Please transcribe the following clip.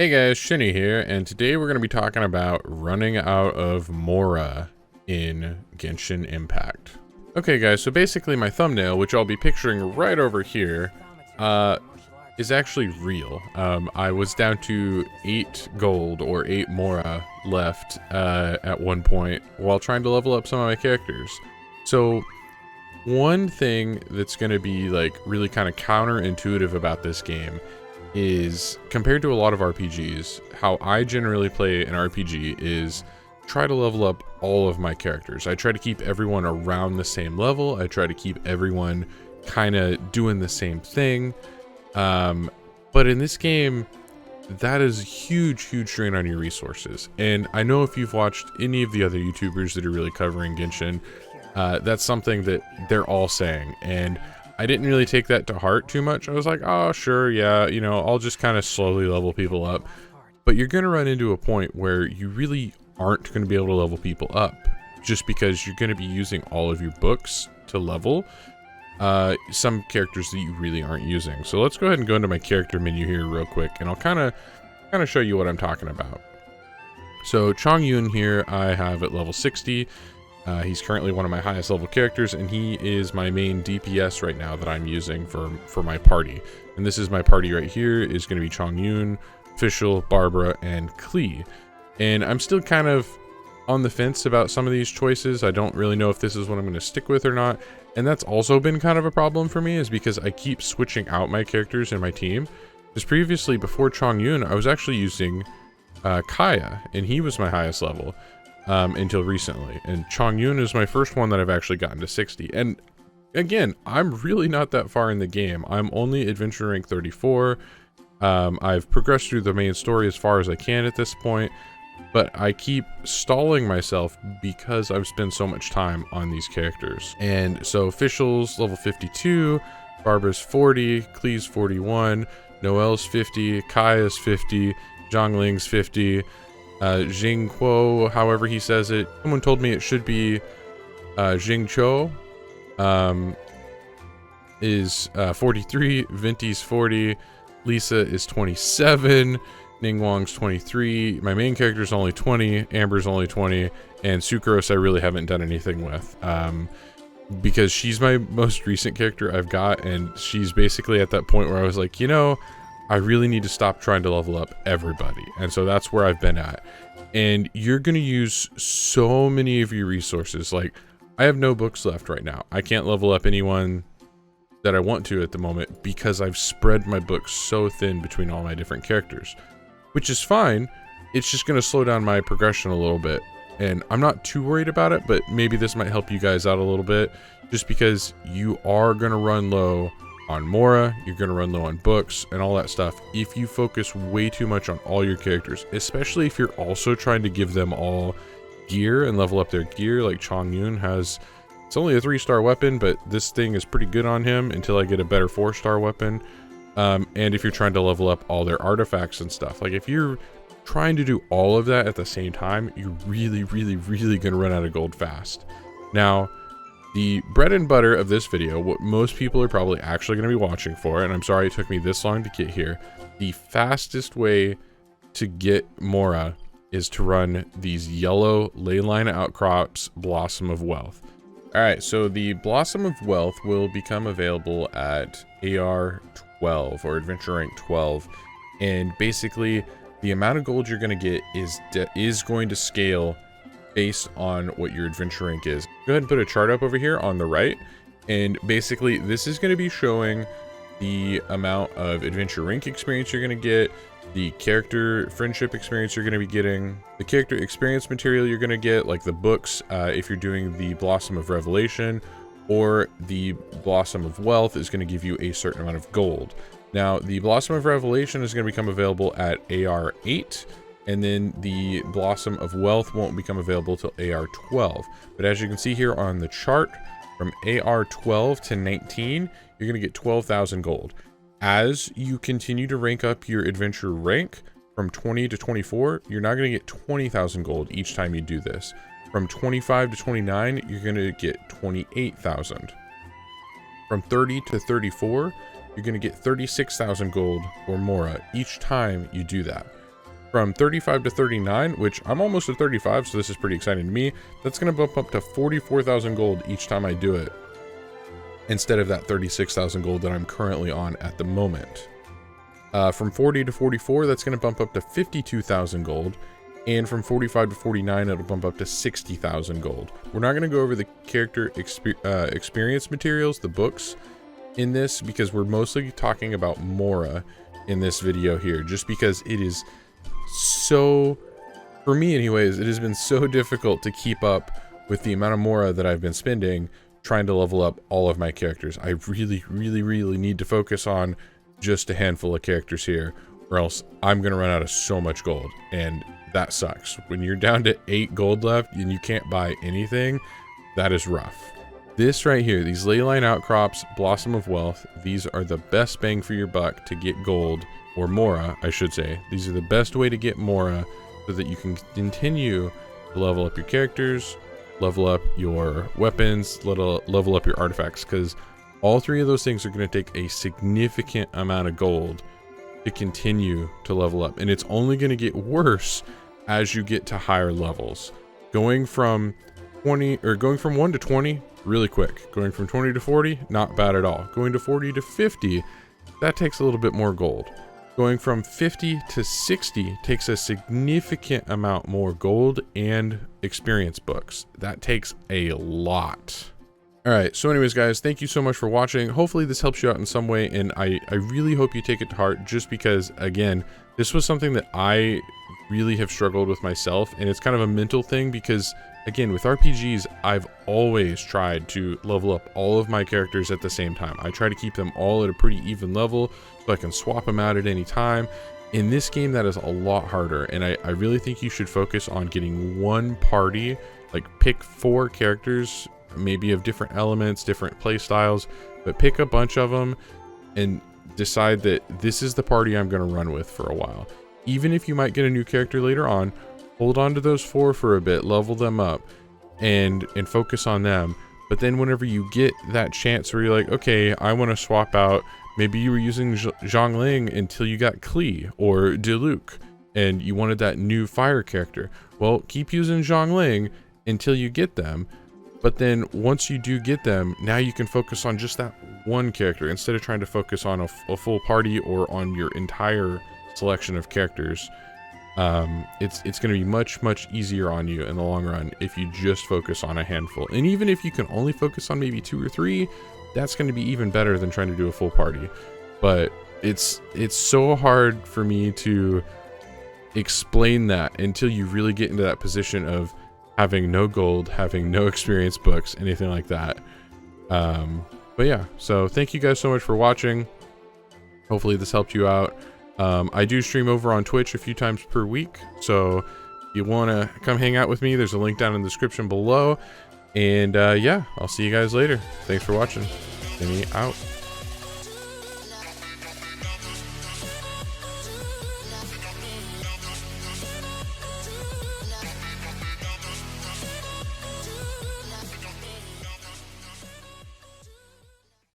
Hey guys, Shinny here, and today we're going to be talking about running out of Mora in Genshin Impact. Okay guys, so basically my thumbnail, which I'll be picturing right over here, is actually real. I was down to 8 gold or 8 Mora left at one point while trying to level up some of my characters. So one thing that's going to be like really kind of counterintuitive about this game is, compared to a lot of RPGs, how I generally play an RPG is try to level up all of my characters. I try to keep everyone around the same level. I try to keep everyone kind of doing the same thing. But in this game, that is huge drain on your resources. And I know if you've watched any of the other YouTubers that are really covering Genshin, that's something that they're all saying. And I didn't really take that to heart too much. I was like, oh, sure, yeah, you know, I'll just kind of slowly level people up. But you're going to run into a point where you really aren't going to be able to level people up just because you're going to be using all of your books to level some characters that you really aren't using. So let's go ahead and go into my character menu here real quick, and I'll kind of show you what I'm talking about. So Chongyun here I have at level 60. He's currently one of my highest level characters, and he is my main DPS right now that I'm using for my party. And this is my party right here is going to be Chongyun, Fischl, Barbara, and Klee. And I'm still kind of on the fence about some of these choices. I don't really know if this is what I'm going to stick with or not. And that's also been kind of a problem for me, is because I keep switching out my characters in my team. Because previously, before Chongyun, I was actually using Kaya, and he was my highest level. Until recently, and Chongyun is my first one that I've actually gotten to 60. And again, I'm really not that far in the game. I'm only adventure rank 34. I've progressed through the main story as far as I can at this point, but I keep stalling myself because I've spent so much time on these characters. And so Fischl's level 52, Barbara's 40, Klee's 41, Noelle's 50, Kaya's 50, Zhongling's 50, Jingquo, however he says it. Someone told me it should be Jingquo, is 43, Venti's 40, Lisa is 27, Ningguang's 23, my main character is only 20, Amber's only 20, and Sucrose I really haven't done anything with, because she's my most recent character I've got, and she's basically at that point where I was like, you know, I really need to stop trying to level up everybody. And so that's where I've been at. And you're going to use so many of your resources. Like, I have no books left right now. I can't level up anyone that I want to at the moment because I've spread my books so thin between all my different characters, which is fine. It's just going to slow down my progression a little bit. And I'm not too worried about it, but maybe this might help you guys out a little bit, just because you are going to run low on Mora, you're going to run low on books and all that stuff if you focus way too much on all your characters, especially if you're also trying to give them all gear and level up their gear. Like Chongyun has, it's only a 3-star weapon, but this thing is pretty good on him until I get a better 4-star weapon. And if you're trying to level up all their artifacts and stuff, like if you're trying to do all of that at the same time, you're really going to run out of gold fast. Now, the bread and butter of this video, what most people are probably actually going to be watching for, and I'm sorry it took me this long to get here, the fastest way to get Mora is to run these yellow Leyline Outcrops Blossom of Wealth. Alright, so the Blossom of Wealth will become available at AR 12 or Adventure Rank 12, and basically the amount of gold you're going to get is going to scale based on what your adventure rank is. Go ahead and put a chart up over here on the right, and basically this is going to be showing the amount of adventure rank experience you're going to get, the character friendship experience you're going to be getting, the character experience material you're going to get, like the books if you're doing the Blossom of Revelation, or the Blossom of Wealth is going to give you a certain amount of gold. Now the Blossom of Revelation is going to become available at AR 8, and then the Blossom of Wealth won't become available till AR 12. But as you can see here on the chart, from AR 12 to 19, you're going to get 12,000 gold. As you continue to rank up your adventure rank from 20 to 24, you're now going to get 20,000 gold each time you do this. From 25 to 29, you're going to get 28,000. From 30 to 34, you're going to get 36,000 gold or more each time you do that. from 35 to 39, which I'm almost at 35, so this is pretty exciting to me. That's going to bump up to 44,000 gold each time I do it, instead of that 36,000 gold that I'm currently on at the moment. From 40 to 44, that's going to bump up to 52,000 gold. And from 45 to 49, it'll bump up to 60,000 gold. We're not going to go over the character experience materials, the books, in this, because we're mostly talking about Mora in this video here, just because it is so, for me anyways, it has been so difficult to keep up with the amount of Mora that I've been spending trying to level up all of my characters. I really need to focus on just a handful of characters here, or else I'm gonna run out of so much gold, and that sucks. When you're down to 8 gold left and you can't buy anything, that is rough. This right here, these Leyline Outcrops, Blossom of Wealth, these are the best bang for your buck to get gold, or Mora, I should say. These are the best way to get Mora so that you can continue to level up your characters, level up your weapons, level up your artifacts, because all 3 of those things are going to take a significant amount of gold to continue to level up. And it's only going to get worse as you get to higher levels. Going from 1 to 20, really quick. Going from 20 to 40, not bad at all. Going to 40 to 50, that takes a little bit more gold. Going from 50 to 60 takes a significant amount more gold and experience books. That takes a lot. All right, so anyways, guys, thank you so much for watching. Hopefully this helps you out in some way, and I really hope you take it to heart, just because, again, this was something that I really have struggled with myself, and it's kind of a mental thing because, again, with RPGs, I've always tried to level up all of my characters at the same time. I try to keep them all at a pretty even level so I can swap them out at any time. In this game, that is a lot harder, and I really think you should focus on getting one party, like pick 4 characters, maybe of different elements, different play styles, but pick a bunch of them and decide that this is the party I'm going to run with for a while. Even if you might get a new character later on, hold on to those 4 for a bit, level them up, and focus on them. But then whenever you get that chance where you're like, okay, I want to swap out, maybe you were using Zhongling until you got Klee or Diluc, and you wanted that new fire character. Well, keep using Zhongling until you get them. But then once you do get them, now you can focus on just that one character instead of trying to focus on a full party or on your entire selection of characters. It's going to be much easier on you in the long run if you just focus on a handful. And even if you can only focus on maybe 2 or 3, that's going to be even better than trying to do a full party. But it's so hard for me to explain that until you really get into that position of having no gold, having no experience books, anything like that. But yeah, so thank you guys so much for watching. Hopefully this helped you out. I do stream over on Twitch a few times per week, so if you want to come hang out with me, there's a link down in the description below. And yeah, I'll see you guys later. Thanks for watching. Shini out.